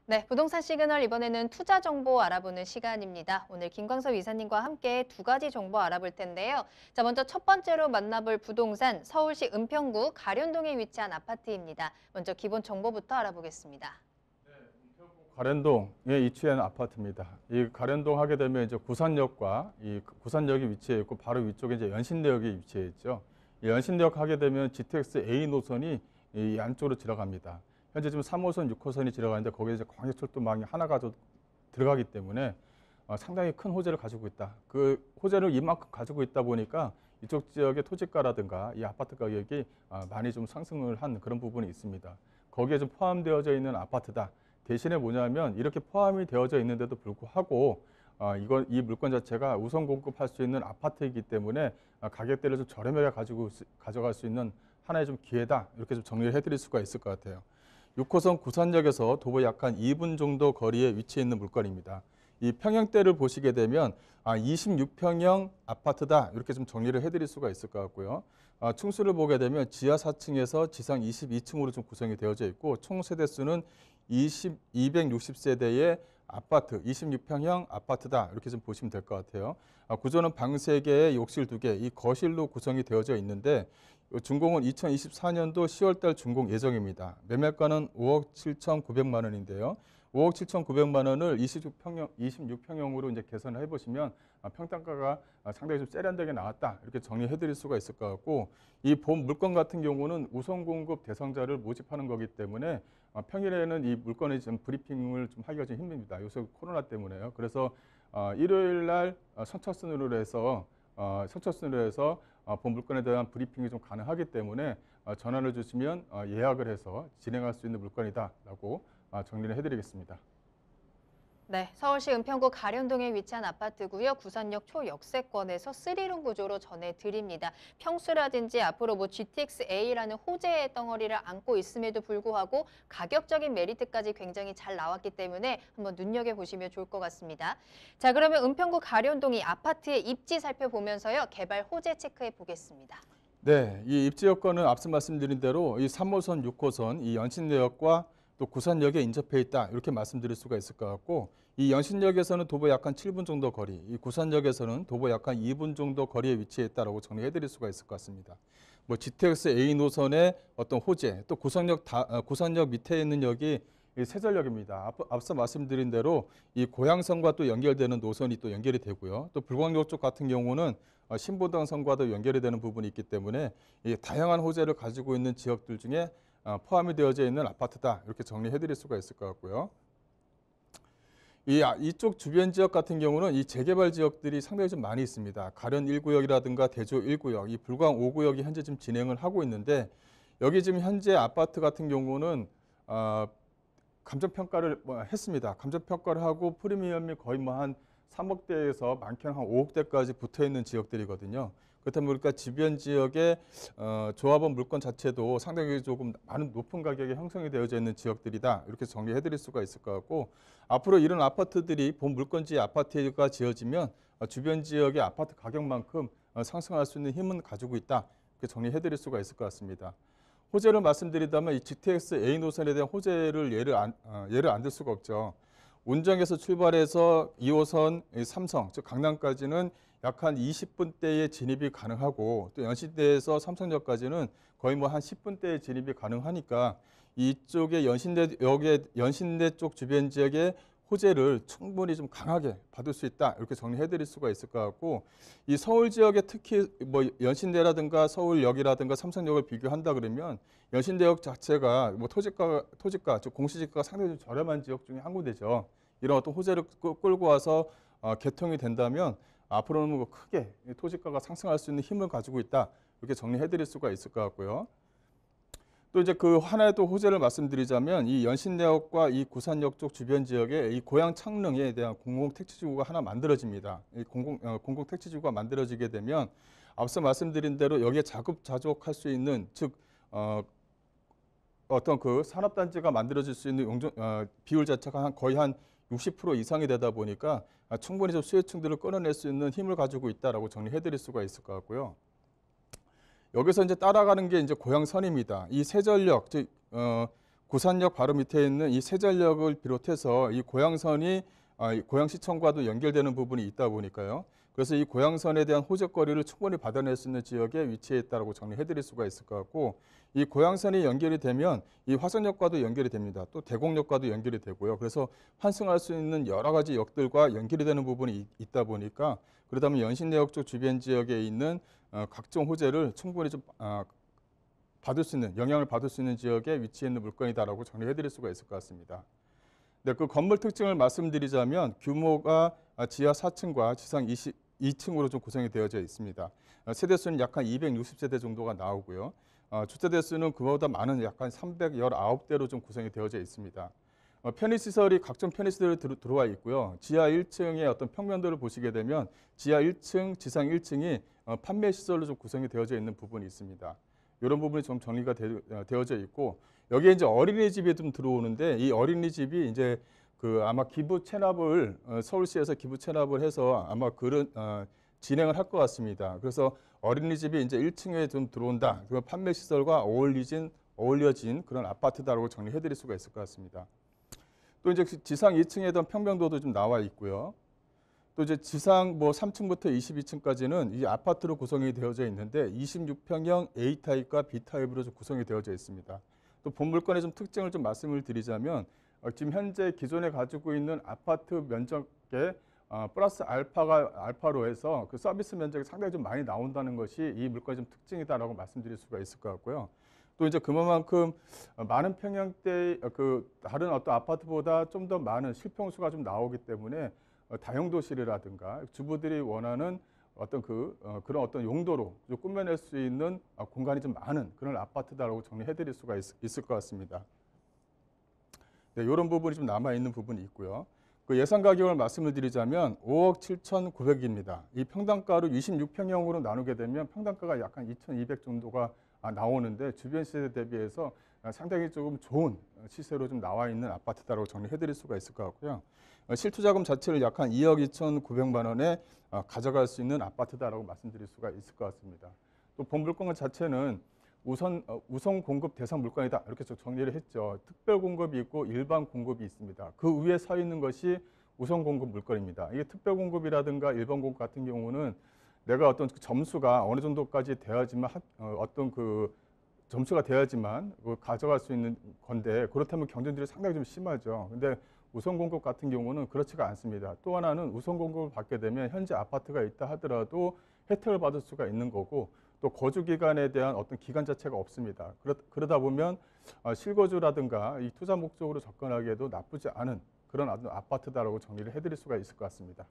네, 부동산 시그널 이번에는 투자 정보 알아보는 시간입니다. 오늘 김광섭 이사님과 함께 두 가지 정보 알아볼 텐데요. 자, 먼저 첫 번째로 만나볼 부동산 서울시 은평구 가련동에 위치한 아파트입니다. 먼저 기본 정보부터 알아보겠습니다. 가련동에 위치한 아파트입니다. 이 가련동 하게 되면 이제 구산역과 이 구산역이 위치해 있고 바로 위쪽에 이제 연신대역이 위치해 있죠. 이 연신대역 하게 되면 GTX A 노선이 이 안쪽으로 들어갑니다. 현재 지금 3호선, 6호선이 들어가는데 거기에 이제 광역철도망이 하나가 들어가기 때문에 상당히 큰 호재를 가지고 있다. 그 호재를 이만큼 가지고 있다 보니까 이쪽 지역의 토지가라든가 이 아파트 가격이 많이 좀 상승을 한 그런 부분이 있습니다. 거기에 좀 포함되어져 있는 아파트다. 대신에 뭐냐면 이렇게 포함이 되어져 있는데도 불구하고 이 물건 자체가 우선 공급할 수 있는 아파트이기 때문에 가격대를 좀 저렴하게 가져갈 수 있는 하나의 좀 기회다. 이렇게 좀 정리를 해드릴 수가 있을 것 같아요. 6호선 구산역에서 도보 약 한 2분 정도 거리에 위치해 있는 물건입니다. 이 평형대를 보시게 되면 26평형 아파트다. 이렇게 좀 정리를 해드릴 수가 있을 것 같고요. 층수를 보게 되면 지하 4층에서 지상 22층으로 좀 구성이 되어져 있고 총 세대수는 260세대의 아파트, 26평형 아파트다. 이렇게 좀 보시면 될 것 같아요. 구조는 방 3개에 욕실 2개, 이 거실로 구성이 되어져 있는데 준공은 2024년도 10월달 준공 예정입니다. 매매가는 5억 7,900만 원인데요. 5억 7,900만 원을 26평형으로 이제 계산을 해보시면 평당가가 상당히 좀 세련되게 나왔다. 이렇게 정리해드릴 수가 있을 것 같고 이 본 물건 같은 경우는 우선 공급 대상자를 모집하는 거기 때문에 평일에는 이 물건의 좀 브리핑을 좀 하기가 좀 힘듭니다. 요새 코로나 때문에요. 그래서 일요일 날 선착순으로 해서 본 물건에 대한 브리핑이 좀 가능하기 때문에 전화를 주시면 예약을 해서 진행할 수 있는 물건이다라고 정리를 해드리겠습니다. 네, 서울시 은평구 가련동에 위치한 아파트고요. 구산역 초역세권에서 3룸 구조로 전해드립니다. 평수라든지 앞으로 GTX-A라는 호재의 덩어리를 안고 있음에도 불구하고 가격적인 메리트까지 굉장히 잘 나왔기 때문에 한번 눈여겨보시면 좋을 것 같습니다. 자, 그러면 은평구 가련동 이 아파트의 입지 살펴보면서요. 개발 호재 체크해 보겠습니다. 네, 이 입지 여건은 앞서 말씀드린 대로 이 3호선, 6호선, 이 연신내역과 또 구산역에 인접해 있다 이렇게 말씀드릴 수가 있을 것 같고 이 연신역에서는 도보 약 한 7분 정도 거리, 이 구산역에서는 도보 약 한 2분 정도 거리에 위치해 있다라고 정리해드릴 수가 있을 것 같습니다. GTX A 노선의 어떤 호재, 또 구산역 밑에 있는 역이 세전역입니다. 앞서 말씀드린 대로 이 고향선과 또 연결되는 노선이 또 연결이 되고요. 또 불광역 쪽 같은 경우는 신보당선과도 연결이 되는 부분이 있기 때문에 이 다양한 호재를 가지고 있는 지역들 중에 포함이 되어져 있는 아파트다. 이렇게 정리해드릴 수가 있을 것 같고요. 이쪽 주변 지역 같은 경우는 이 재개발 지역들이 상당히 좀 많이 있습니다. 가련 1구역이라든가 대조 1구역, 이 불광 5구역이 현재 지금 진행을 하고 있는데 여기 지금 현재 아파트 같은 경우는 감정평가를 했습니다. 감정평가를 하고 프리미엄이 거의 한 3억대에서 많게는 한 5억대까지 붙어 있는 지역들이거든요. 그렇다 보니까 주변 지역의 조합원 물건 자체도 상당히 조금 많은 높은 가격에 형성이 되어져 있는 지역들이다. 이렇게 정리해드릴 수가 있을 것 같고 앞으로 이런 아파트들이 본 물건지의 아파트가 지어지면 주변 지역의 아파트 가격만큼 상승할 수 있는 힘은 가지고 있다. 이렇게 정리해드릴 수가 있을 것 같습니다. 호재를 말씀드리자면 이 GTX A 노선에 대한 호재를 예를 안 들 수가 없죠. 운정에서 출발해서 2호선 삼성, 즉 강남까지는 약 한 20분대의 진입이 가능하고 또 연신대에서 삼성역까지는 거의 한 10분대의 진입이 가능하니까 이쪽에 연신대 쪽 주변 지역의 호재를 충분히 좀 강하게 받을 수 있다. 이렇게 정리해드릴 수가 있을 것 같고 이 서울 지역에 특히 연신대라든가 서울역이라든가 삼성역을 비교한다 그러면 연신대역 자체가 토지가 즉 공시지가가 상당히 좀 저렴한 지역 중에 한 군데죠. 이런 어떤 호재를 끌고 와서 개통이 된다면 앞으로는 크게 토지가가 상승할 수 있는 힘을 가지고 있다. 이렇게 정리해드릴 수가 있을 것 같고요. 또 이제 그 하나의 또 호재를 말씀드리자면 이 연신대역과 이 구산역 쪽 주변 지역에 이 고양 창릉에 대한 공공택지지구가 하나 만들어집니다. 이 공공택지지구가 만들어지게 되면 앞서 말씀드린 대로 여기에 자급자족할 수 있는 즉 어떤 그 산업단지가 만들어질 수 있는 비율 자체가 거의 한 60% 이상이 되다 보니까 충분히 좀 수요층들을 끌어낼 수 있는 힘을 가지고 있다라고 정리해드릴 수가 있을 것 같고요. 여기서 이제 따라가는 게 이제 고향선입니다. 이 세전역, 즉 구산역 바로 밑에 있는 이 세전역을 비롯해서 이 고양선이 이 고양시청과도 연결되는 부분이 있다 보니까요. 그래서 이 고양선에 대한 호적거리를 충분히 받아낼 수 있는 지역에 위치해 있다고 정리해드릴 수가 있을 것 같고, 이 고양선이 연결이 되면 이 화성역과도 연결이 됩니다. 또 대곡역과도 연결이 되고요. 그래서 환승할 수 있는 여러 가지 역들과 연결이 되는 부분이 있다 보니까, 그러다 보면 연신내역 쪽 주변 지역에 있는 각종 호재를 충분히 좀 받을 수 있는, 영향을 받을 수 있는 지역에 위치해 있는 물건이다라고 정리해드릴 수가 있을 것 같습니다. 네, 그 건물 특징을 말씀드리자면 규모가 지하 4층과 지상 22층으로 좀 구성이 되어져 있습니다. 세대수는 약 한 260세대 정도가 나오고요. 주차대 수는 그보다 많은 약 한 319대로 좀 구성이 되어져 있습니다. 편의시설이 각종 편의시설이 들어와 있고요. 지하 1층의 어떤 평면도를 보시게 되면 지하 1층, 지상 1층이 판매시설로 좀 구성이 되어져 있는 부분이 있습니다. 이런 부분이 좀 정리가 되어져 있고, 여기에 이제 어린이집이 좀 들어오는데, 이 어린이집이 이제 그 아마 기부 체납을 서울시에서 기부 체납을 해서 아마 그런 진행을 할 것 같습니다. 그래서 어린이집이 이제 1층에 좀 들어온다. 그 판매 시설과 어울려진 그런 아파트다라고 정리해드릴 수가 있을 것 같습니다. 또 이제 지상 2층에 대한 평면도도 좀 나와 있고요. 또 이제 지상 뭐 3층부터 22층까지는 이 아파트로 구성이 되어져 있는데 26평형 A타입과 B타입으로 좀 구성이 되어져 있습니다. 또 본 물건의 좀 특징을 좀 말씀을 드리자면 지금 현재 기존에 가지고 있는 아파트 면적에 플러스 알파로 해서 그 서비스 면적이 상당히 좀 많이 나온다는 것이 이 물건의 좀 특징이다라고 말씀드릴 수가 있을 것 같고요. 또 이제 그만큼 많은 평형대 그 다른 어떤 아파트보다 좀 더 많은 실평수가 좀 나오기 때문에 다용도실이라든가 주부들이 원하는 어떤 그런 어떤 용도로 좀 꾸며낼 수 있는 공간이 좀 많은 그런 아파트다라고 정리해드릴 수가 있을 것 같습니다. 네, 이런 부분이 좀 남아 있는 부분이 있고요. 그 예상 가격을 말씀을 드리자면 5억 7,900입니다. 이 평당가로 26평형으로 나누게 되면 평당가가 약 한 2,200 정도가 나오는데 주변 시세 대비해서 상당히 조금 좋은 시세로 좀 나와 있는 아파트다라고 정리해드릴 수가 있을 것 같고요. 실투자금 자체를 약 한 2억 2,900만 원에 가져갈 수 있는 아파트다라고 말씀드릴 수가 있을 것 같습니다. 또 본 물건 자체는 우선 공급 대상 물건이다 이렇게 정리를 했죠. 특별 공급이 있고 일반 공급이 있습니다. 그 위에 서 있는 것이 우선 공급 물건입니다. 이게 특별 공급이라든가 일반 공급 같은 경우는 내가 어떤 점수가 어느 정도까지 돼야지만 어떤 그 점수가 돼야지만 가져갈 수 있는 건데, 그렇다면 경쟁률이 상당히 좀 심하죠. 근데 우선 공급 같은 경우는 그렇지가 않습니다. 또 하나는 우선 공급을 받게 되면 현재 아파트가 있다 하더라도 혜택을 받을 수가 있는 거고, 또 거주 기간에 대한 어떤 기간 자체가 없습니다. 그러다 보면 실거주라든가 이 투자 목적으로 접근하기에도 나쁘지 않은 그런 아파트다라고 정리를 해드릴 수가 있을 것 같습니다.